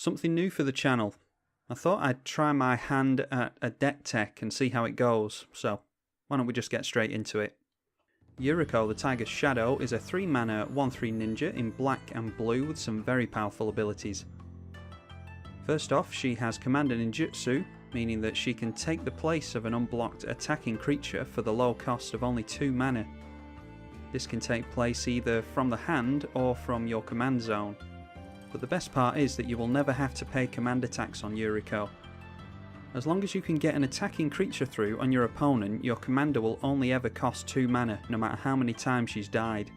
Something new for the channel. I thought I'd try my hand at a deck tech and see how it goes, so why don't we just get straight into it. Yuriko the Tiger's Shadow is a 3-mana 1/3 ninja in black and blue with some very powerful abilities. First off, she has Commander Ninjutsu, meaning that she can take the place of an unblocked attacking creature for the low cost of only 2 mana. This can take place either from the hand or from your command zone. But the best part is that you will never have to pay command attacks on Yuriko. As long as you can get an attacking creature through on your opponent, your commander will only ever cost 2 mana, no matter how many times she's died.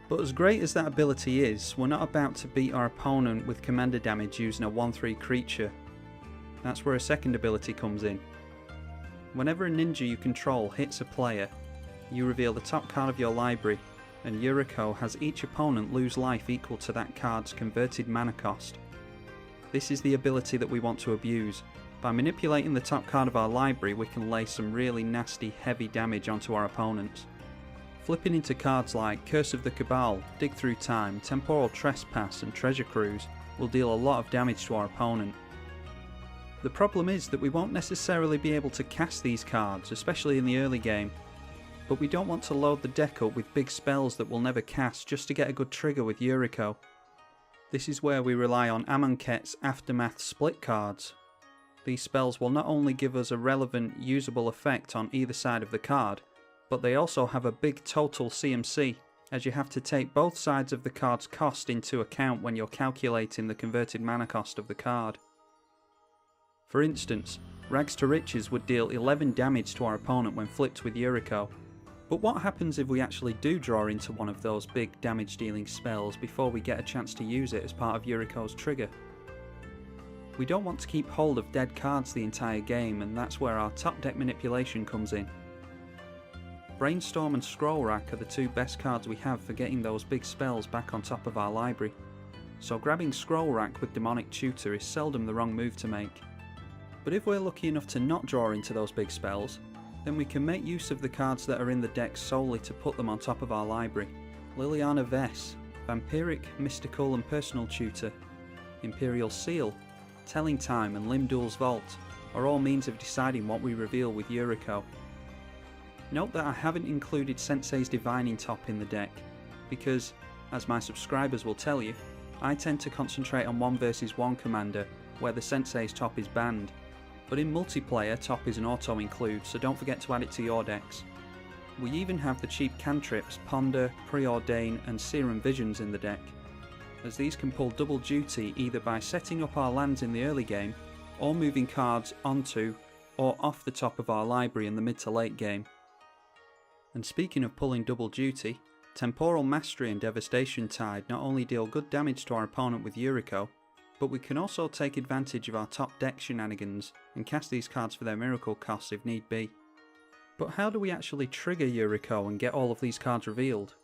But as great as that ability is, we're not about to beat our opponent with commander damage using a 1/3 creature. That's where a second ability comes in. Whenever a ninja you control hits a player, you reveal the top card of your library, and Yuriko has each opponent lose life equal to that card's converted mana cost. This is the ability that we want to abuse. By manipulating the top card of our library, we can lay some really nasty heavy damage onto our opponents. Flipping into cards like Curse of the Cabal, Dig Through Time, Temporal Trespass and Treasure Cruise will deal a lot of damage to our opponent. The problem is that we won't necessarily be able to cast these cards, especially in the early game. But we don't want to load the deck up with big spells that we'll never cast just to get a good trigger with Yuriko. This is where we rely on Amonkhet's Aftermath split cards. These spells will not only give us a relevant, usable effect on either side of the card, but they also have a big total CMC, as you have to take both sides of the card's cost into account when you're calculating the converted mana cost of the card. For instance, Rags to Riches would deal 11 damage to our opponent when flipped with Yuriko. But what happens if we actually do draw into one of those big damage dealing spells before we get a chance to use it as part of Yuriko's trigger? We don't want to keep hold of dead cards the entire game, and that's where our top deck manipulation comes in. Brainstorm and Scroll Rack are the 2 best cards we have for getting those big spells back on top of our library, so grabbing Scroll Rack with Demonic Tutor is seldom the wrong move to make. But if we're lucky enough to not draw into those big spells, then we can make use of the cards that are in the deck solely to put them on top of our library. Liliana Vess, Vampiric, Mystical and Personal Tutor, Imperial Seal, Telling Time and Limdul's Vault are all means of deciding what we reveal with Yuriko. Note that I haven't included Sensei's Divining Top in the deck, because, as my subscribers will tell you, I tend to concentrate on 1 versus 1 commander where the Sensei's top is banned. But in multiplayer, top is an auto include, so don't forget to add it to your decks. We even have the cheap cantrips Ponder, Preordain and Serum Visions in the deck, as these can pull double duty either by setting up our lands in the early game, or moving cards onto or off the top of our library in the mid to late game. And speaking of pulling double duty, Temporal Mastery and Devastation Tide not only deal good damage to our opponent with Yuriko, but we can also take advantage of our top deck shenanigans and cast these cards for their miracle costs if need be. But how do we actually trigger Yuriko and get all of these cards revealed?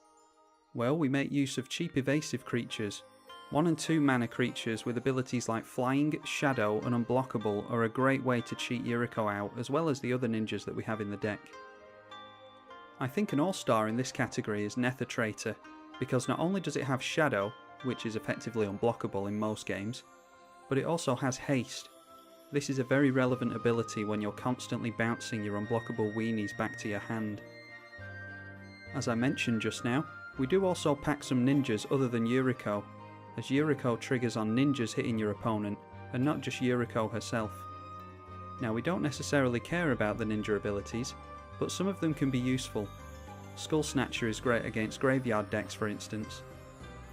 Well, we make use of cheap evasive creatures. 1 and 2 mana creatures with abilities like Flying, Shadow and Unblockable are a great way to cheat Yuriko out, as well as the other ninjas that we have in the deck. I think an all-star in this category is Nether Traitor, because not only does it have Shadow, which is effectively unblockable in most games, but it also has haste. This is a very relevant ability when you're constantly bouncing your unblockable weenies back to your hand. As I mentioned just now, we do also pack some ninjas other than Yuriko, as Yuriko triggers on ninjas hitting your opponent, and not just Yuriko herself. Now, we don't necessarily care about the ninja abilities, but some of them can be useful. Skull Snatcher is great against graveyard decks, for instance.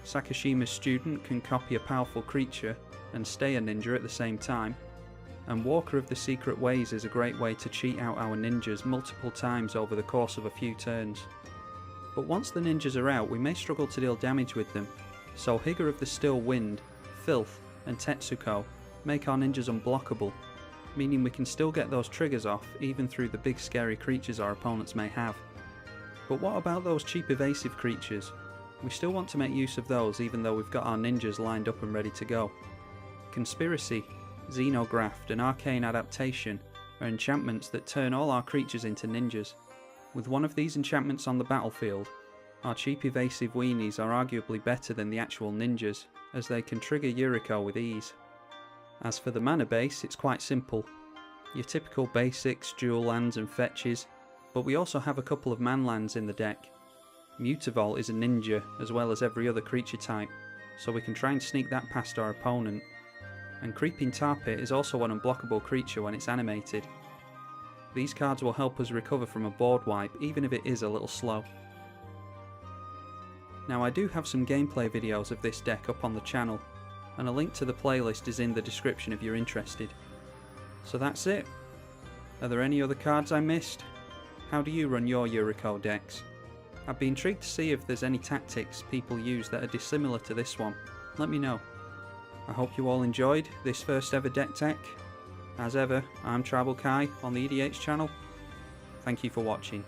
Sakashima's Student can copy a powerful creature and stay a ninja at the same time, and Walker of the Secret Ways is a great way to cheat out our ninjas multiple times over the course of a few turns. But once the ninjas are out, we may struggle to deal damage with them, so Higger of the Still Wind, Filth and Tetsuko make our ninjas unblockable, meaning we can still get those triggers off even through the big scary creatures our opponents may have. But what about those cheap evasive creatures? We still want to make use of those even though we've got our ninjas lined up and ready to go. Conspiracy, Xenograft and Arcane Adaptation are enchantments that turn all our creatures into ninjas. With one of these enchantments on the battlefield, our cheap evasive weenies are arguably better than the actual ninjas, as they can trigger Yuriko with ease. As for the mana base, it's quite simple. Your typical basics, dual lands and fetches, but we also have a couple of man lands in the deck. Mutavault is a ninja as well as every other creature type, so we can try and sneak that past our opponent. And Creeping Tar Pit is also an unblockable creature when it's animated. These cards will help us recover from a board wipe even if it is a little slow. Now I do have some gameplay videos of this deck up on the channel, and a link to the playlist is in the description if you're interested. So that's it. Are there any other cards I missed? How do you run your Yuriko decks? I'd be intrigued to see if there's any tactics people use that are dissimilar to this one. Let me know. I hope you all enjoyed this first ever deck tech. As ever, I'm tribalkai on the EDH channel. Thank you for watching.